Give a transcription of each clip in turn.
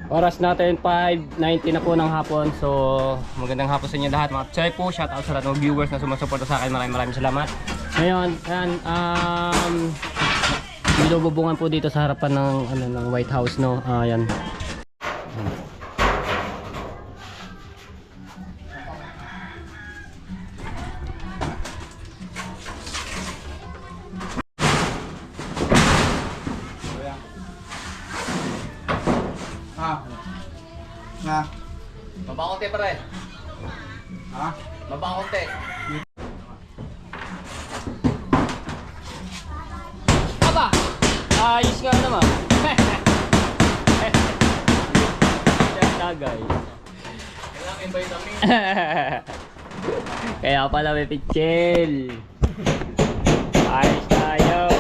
Oras natin 5:90 na po ng hapon. So magandang hapon sa inyo lahat mga Choy po. Shout out sa lahat ng viewers na sumusuporta sa akin. Maraming salamat. Ngayon, ayan, binububungan po dito sa harapan ng ng White House, no. Ayan. Ha? Mabang konti pare. Ha? Mabang konti. Aba! Ayos nga naman. Yan tagay. Kailangan yung vitamin. Kaya pala may pichel. Ayos tayo.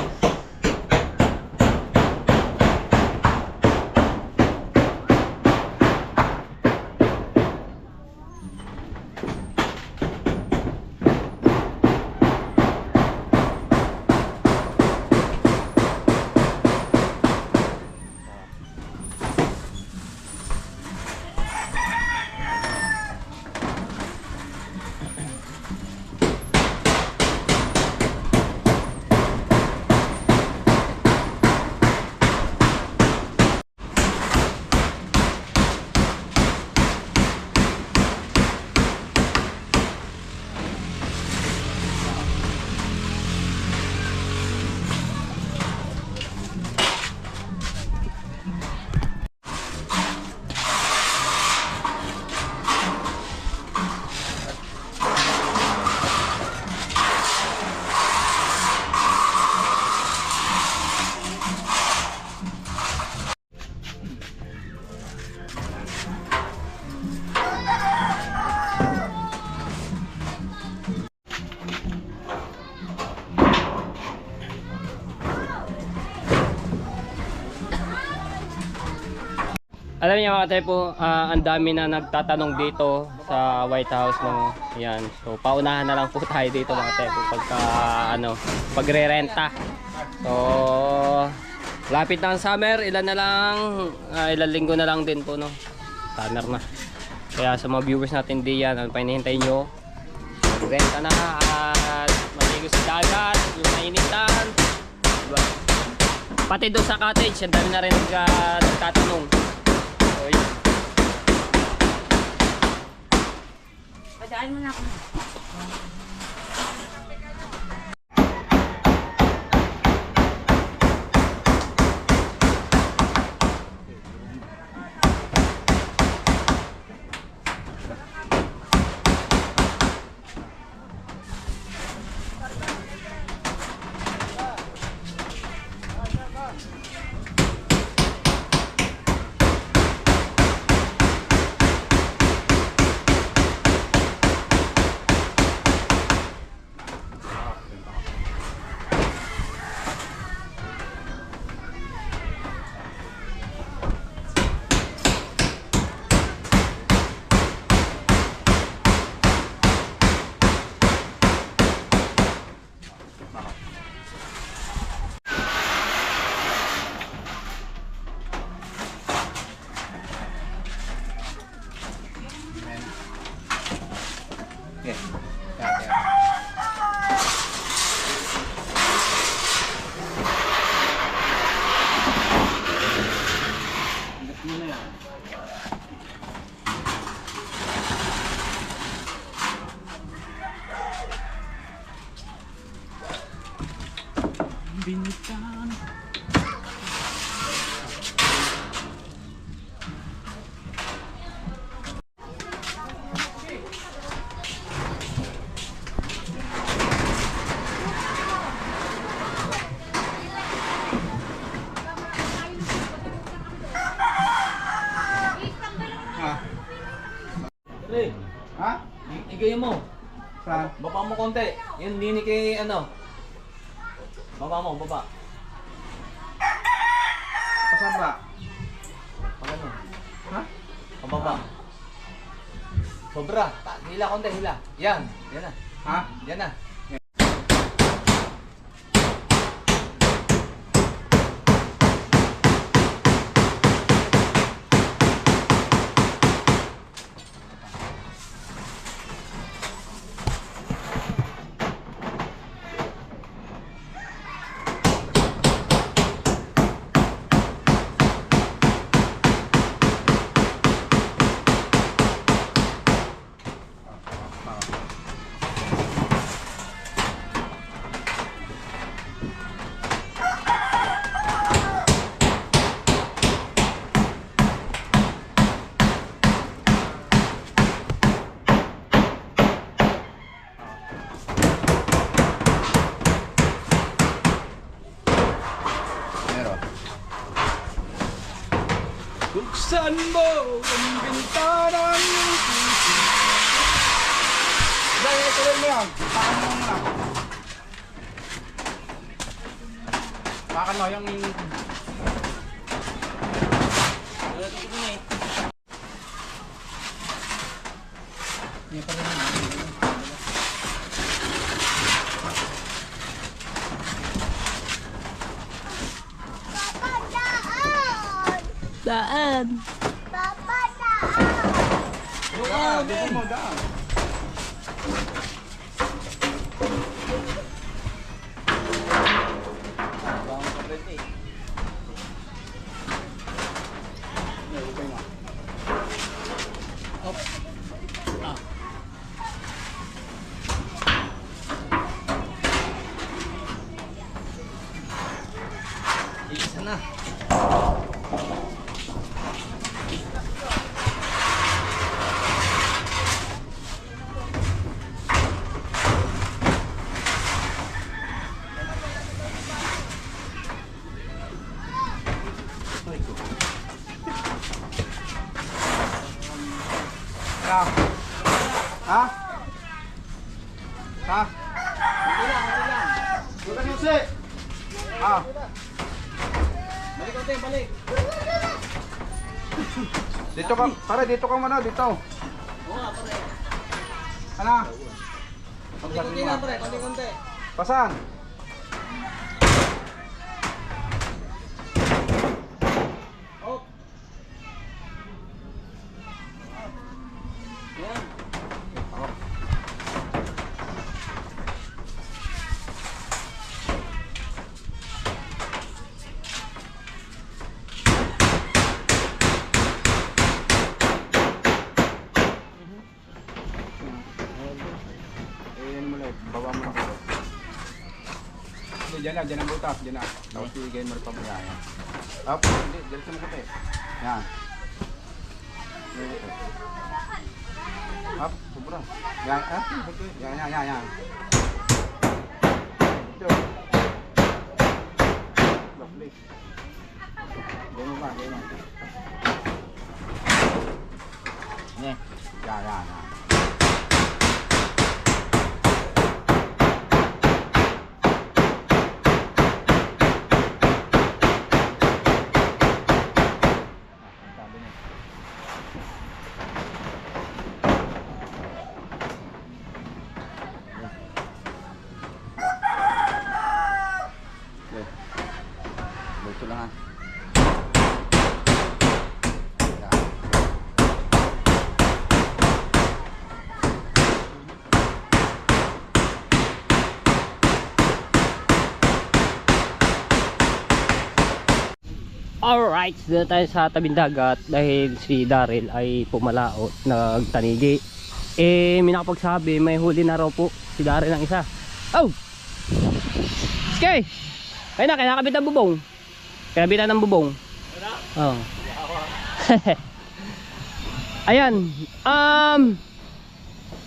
Alam niyo mga tepo, ang dami na nagtatanong dito sa White House, no. Yan. So paunahan na lang po tayo dito mga tepo pagka pagre-renta. So lapit na ang summer, ilan na lang, ilang linggo na lang din po, no. Summer na. Kaya sa mga viewers natin diyan, ano pa hinihintay nyo? Renta na at maligo sa dagat, yung mainitan. Diba? Pati doon sa cottage, ang dami na rin nagtatanong. Padaan mo na ako. Binitan. Pre, Ha? igayin mo. Saan? Baba mo konti. Yan, dini kay ano. Baba mo, baba. Pasan ba? Pag ano. Ha? Pababa. Sobra. Hila konti, hila. Yan. Yan na. Ha? Yan na. Buksan mo ang bintana ng puso. Dahil ituloy mo yan. Pakan mo muna. Pakan mo yung... Yan pa rin yun. Daan. Daan, dito mo, daan. Isa na. Ha? Ha? Ha? Bukan yung si. Ha? Balik konti, balik. Dito ka, pare, dito ka muna, dito. Oo nga, pare. Ano? Konti lang, pare. Konti. Pasan? Oh. Yan. Yan mo lang, baba mo na ko. Hindi, dyan ang butas, dyan na. Tapos ibigay mo rin pa mga yan. Up, hindi, dyan sa mga yan. Up, sobra. Yan, yan. Ito. Lovely. Ganyan ba, ganyan. Ne. Yan. Ito lang ha. Alright, dito tayo sa tabing dagat dahil si Daryl ay pumalaot, nagtanigi. May nakapagsabi, may huli na raw po si Daryl ng isa. Oh! Okay! Kaya nakabit ang bubong. Kinabitan ng bubong. Oh. Ayan.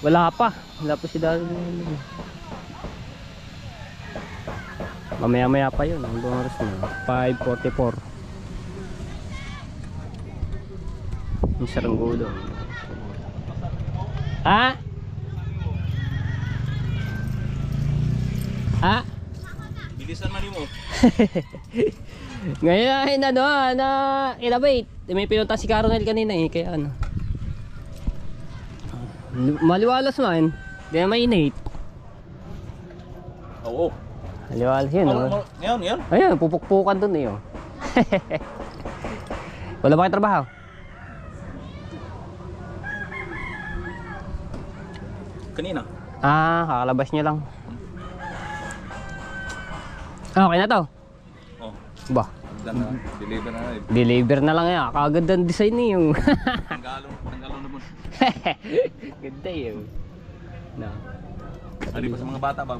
Wala pa si Daryl. Mamaya pa yun. Ang oras na 5:44. Yung saranggodo. Ha? Ha? Bilisan man mo. Ngayon ay na ilabait. May pinunta si Caronel kanina kaya ano. Maliwalas man. Di na mainit. Oo. Maliwalas yun. Ngayon. Ayun, pupukpukan dun oh. Wala ba kayo trabaho? Kanina. Kakalabas niya lang. Okay na to. Oh. Ba? Deliver na. Deliver na lang yan. Kaganda ang design niyo. Tanggalon na mo. Ganda yun. No. Ali pa sa mga bata pag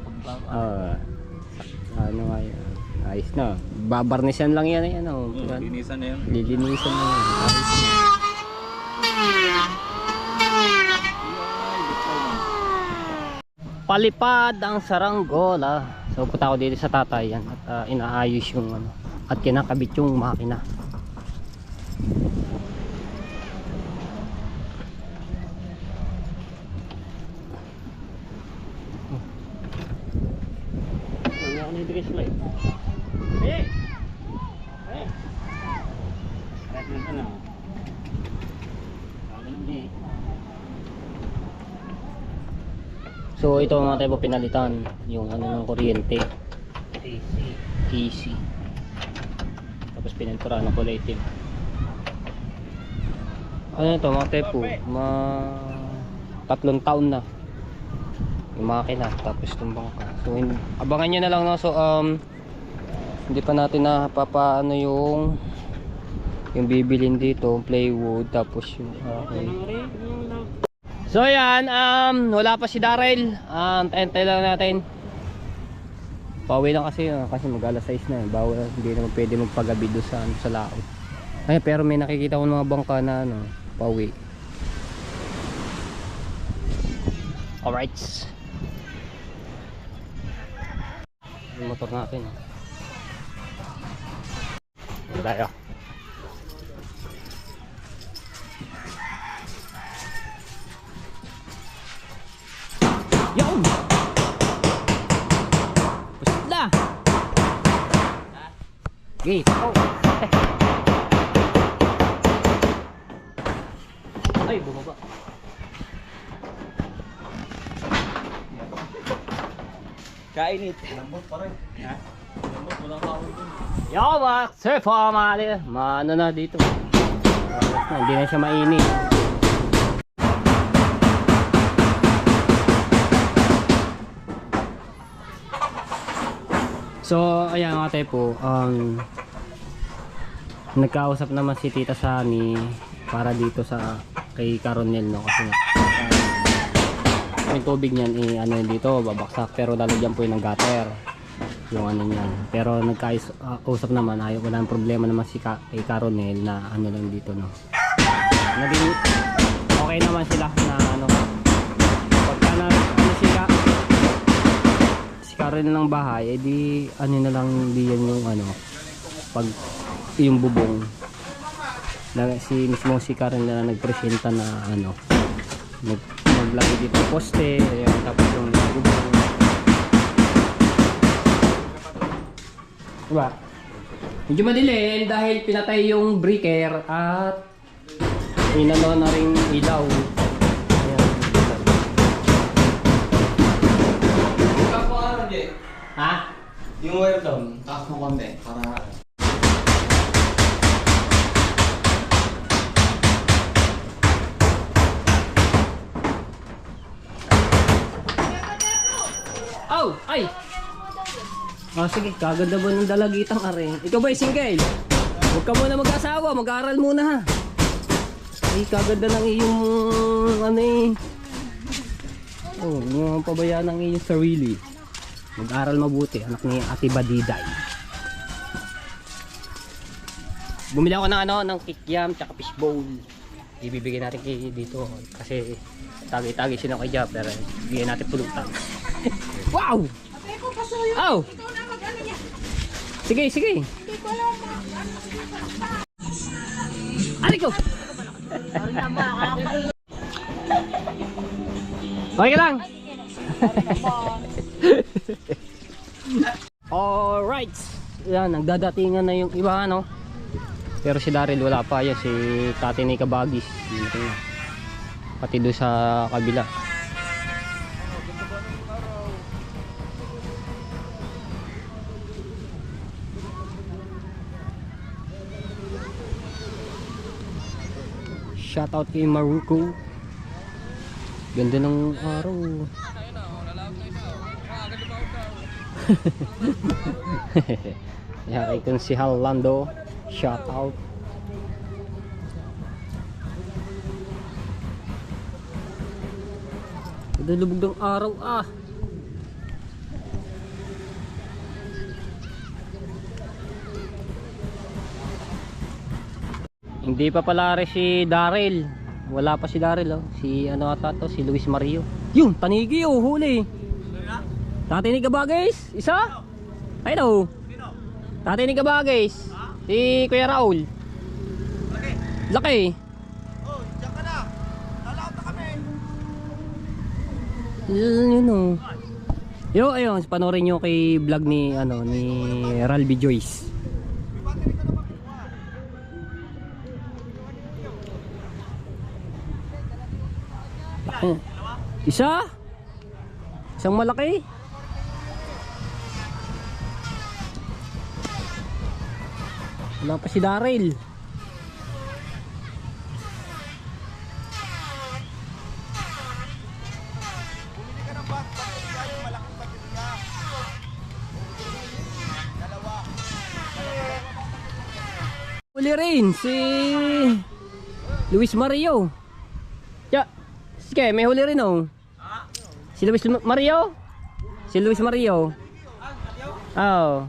Ano nga yan? Ayos na. Babarnisan lang yan. linisan na yun. Lilinisan na yan. Ayos na. Palipad ang saranggola. So punta ako dito sa tatay yan at inaayos yung at kinakabit yung makina. display. So ito mga tayo pinalitan yung ano ng kuryente. AC. Tapos pininturahan ng kulay itim. Ano ito mga tayo tatlong taon na yung makina tapos itong bangka. So abangan nyo na lang no. So hindi pa natin napapaano yung bibilin dito, plywood tapos yung So yan, wala pa si Daryl. Antay lang natin. Pauwi lang kasi mag alas 6 na. Bawal, hindi naman pwede magpagabi doon sa laot. Ay, pero may nakikita ko mga bangka na pauwi. Alright. Yung motor natin. Tayo. Yo! Pusat na! Gate! Oh! Ay, bumaba. Kainit. Lambot pa rin. Ha? Lambot, walang tawag dun. Yo, surf mali. Maano na dito. Hindi na siya mainit. So, ayan mga tepo, nagkausap naman si Tita Sani para dito sa kay Caronel, no, kasi yung tubig niyan ano dito babaksak, pero lalagyan po yung ng gutter yung ano niyan. Pero nagkausap naman, wala nang problema naman kay Caronel na ano lang dito, no. Naging okay naman sila na ano pagka na ano si Caronel ng bahay, edi ano na lang diyan yung ano pag yung bubong na mismo si Karen na nagpresenta na ano maglagay dito poste, ayan, tapos yung bubong, diba? Medyo madilim dahil pinatay yung breaker at inano na rin ilaw. Ayan. Ha? Yung wire down, taas mo konti para Oh, ay! Oh, sige, kaganda ba ng dalagitang are? Ikaw ba'y single? Huwag ka muna mag-asawa, mag-aaral muna ha. Ay, kaganda ng iyong ano oh, yung pabayaan ng iyong sarili. Mag-aaral mabuti, anak ni Ate Badiday. Bumili ako ng ng kikiam tsaka fishbowl. Ibibigay natin dito kasi tagi-tagi sila kay Jab, pero bigyan natin pulutan. Wow! Oh! Sige, sige. Ari ko! Okay lang. Alright. Yan, nagdadatingan na yung iba, no? Pero si Daryl wala pa. Yan, si Tate ni Kabagis. Pati doon sa kabila. Shout out kay Maruko. Ganda ng araw. Yeah, ito si Halando. Shout out. Ganda lubog ng araw ah. Hindi pa pala rin si Daryl. Wala pa si Daryl, oh. Si ano ata to, si Luis Mario. Yung tanigi, oh, huli. Tate ni Kabagis, isa? Ay no. Tate ni Kabagis. Si Kuya Raul. Laki. oh, diyan ka na. Lalaot na kami. Yun, oh. Yo, ayun, panoorin nyo kay vlog ni ano ni Ralby Joyce. Isa? Isang malaki? Wala pa si Daryl. Huli rin si Luis Mario. Ya, sige, may huli rin oh. Si Luis Mario? Si Luis Mario. Oh.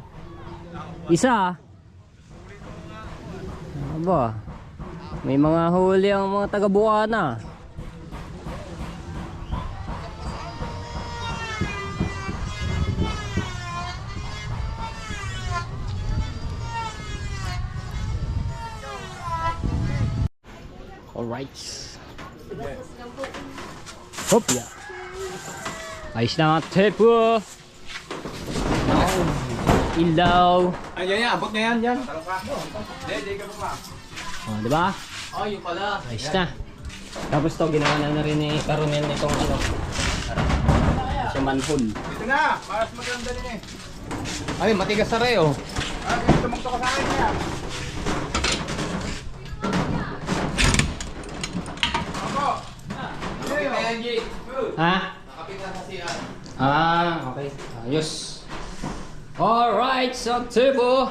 Isa. Aba. May mga huli ang mga taga-Buana. Alright. Hop ya. Ayos na mga tepo. Ilaw. Ayan yan, abot na yan, yan. Talong ka. Hindi ka pa. Oh, di ba? Oh, yun pala. Ayos na. Tapos to ginawa na rin ni Caronel nitong ano. Sa manhole. Dito na, para mas maganda din eh. Ay, matigas na rin oh. Tumukto ka sa akin niya. Ako. Ha? Nakapit na sa siya. Ah, okay. Ayos. Alright, sa tebo.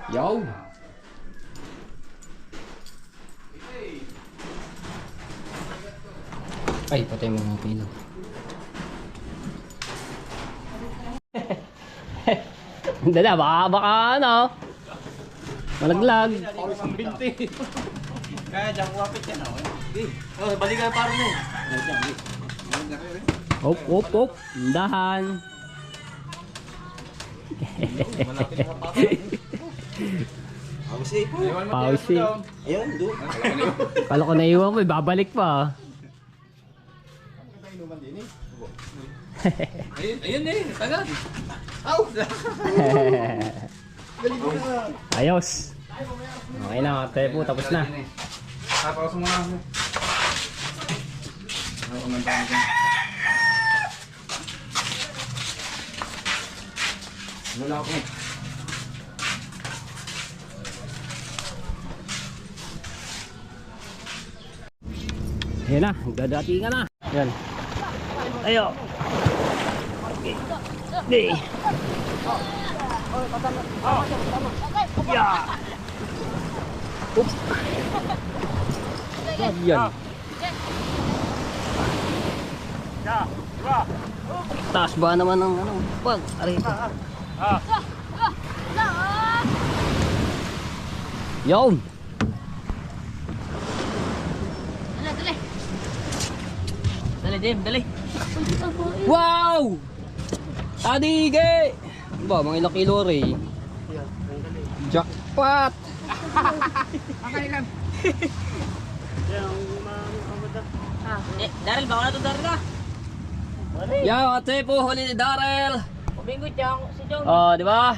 Yo. Ay, patay mo mga pilo. Dala, baka ano. Malaglag. Ang binti. Kaya dyan, wapit yan ako. Oh, balikan parang mo. Hop, hop, hop. Dahan. Pausi. Pausi. Ayun, doon. Kala ko naiwan ko, babalik pa. Ayun eh, tagal. Ayos. Okay na, tepo, tapos na. Tapos mo na. Ako ng tangin. Wala ako. Ayan na, dadatingan na. Yan. Ayo. Okay. Di. Yeah. Oops. Yan. Taas ba naman ng ano? Pag, arito. Yun. Dali. Dali, Jim, dali. Wow! Tadige! Ba, mga ilang kilo rin. Jackpot! Daryl, baka na ito, Daryl ka. Yan, ate po, huli ni Daryl. Bingo siya, si John. Oh, di ba?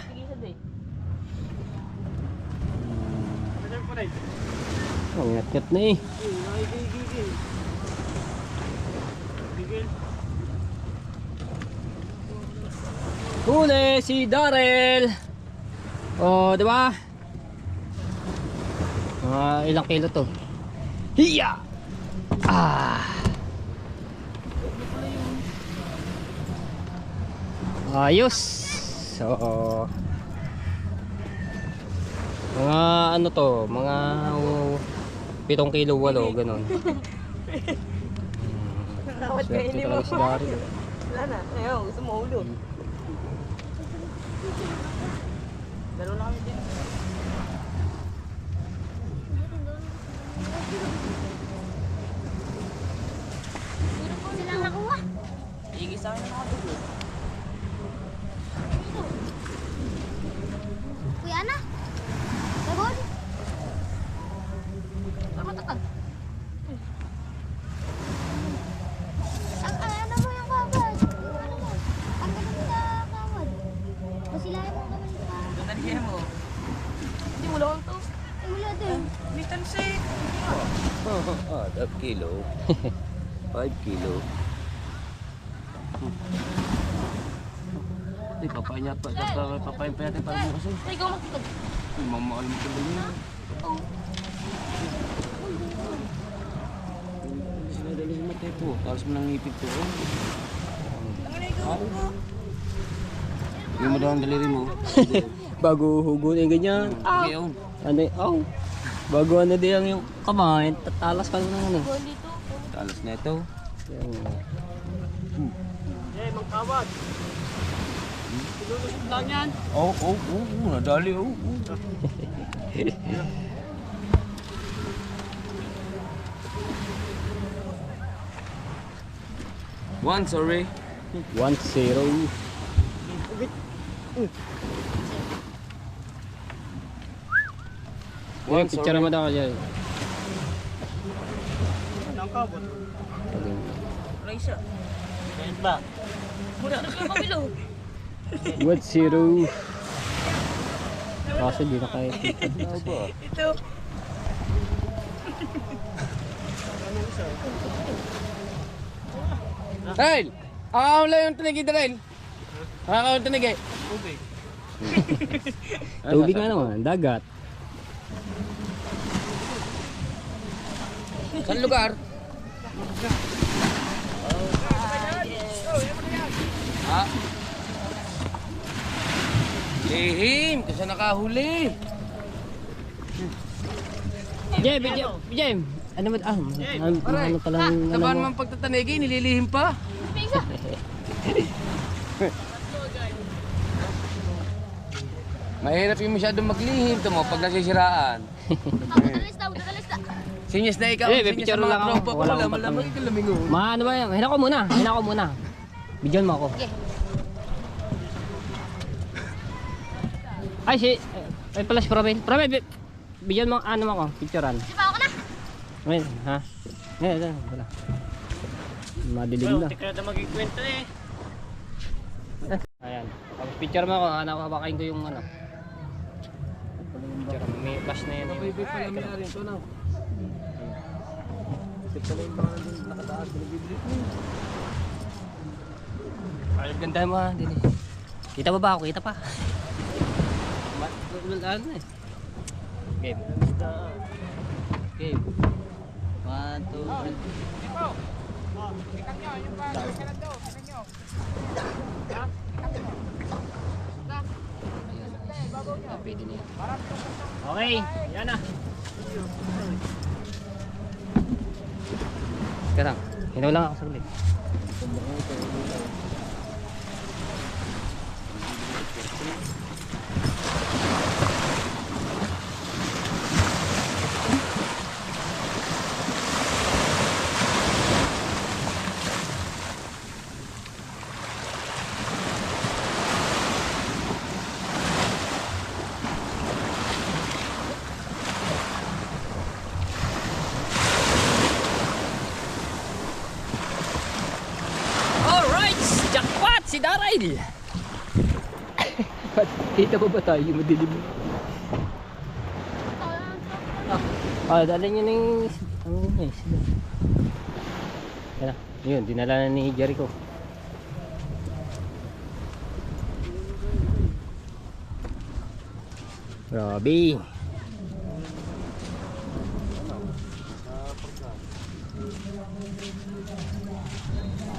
Oh, ngat-ngat na eh. Huli si Daryl. Oh, di ba? Ilang kilo to? Hiya! Ah! Ayos. So, mga ano to, mga 7 kilo 8, ganun. Swerte talaga si Daryl. Wala na, ayaw, gusto mo ulo. Dalo na kami din. Puro po silang nakuha. Igis sa akin na nakatulo. Kuya Ana. Sabon. Tama takag. Ano mo yung Half kilo. 5 kilo. Hindi, papain niya pa. Papain pa natin para mo kasi. Ay, ikaw magtutog. Mamahal mo tuloy niya. Oo. Sinadali mo tayo po. Talas mo ng ngipig to. Hindi mo daw ang daliri mo. Bago hugutin ganyan. Okay, yun. Ano oh. Bago ano din yung kamay, tatalas ka ng ano. Gol dito. Talas na ito. Oo, nadali. One, sorry. 1-0. One, Picture mo daw dyan. Muna na kayo mabilo. 1-0. Kaso di na kaya. Ito. Dahil! Wala yung tinigay dahil. Yung tinigay. Tubig nga naman, dagat. Saan lugar? Lihim! Kasi nakahuli. Jem! Ano ba? Ano palang... Taban mo ang pagtatanigi, nililihim pa. Mahirap yung masyadong maglihim. Ito mo, pag nasisiraan. Dadalis na. Sinyas na ikaw, Eh, sinyas picture sa mga lang ako. tropa ko. Wala akong Malamang ikaw lamingon. Ano ba yan? Hina ko muna. Bigyan mo ako. Okay. Ay, ay pala si Prabel. Prabel, bigyan mo ano ako, picturean. Di ba ako na? Ayun, ha? Wala. Madilim na. Kaya na magkikwento eh. Ayan. Tapos picture mo ako, anak ko, habakain ko yung ano. Picture mo. May flash na yan. Baby pala may arin ito na. Ito pala yung mga nakataas na bibili ko. Ay, ganda mo ha. Dili. Kita ba ako? Kita pa. Ano eh. Game. Game. 1, 2, 3. Pwede na yan. Okay, yan na. Teka lang, hinaw lang ako saglit. Alright! Jackpot! Si Daryl! Kita mo ba tayo? Madilim. Dala niya na yung... Ano yun eh? Yan na. Yun, dinala na ni Jericho. Grabe!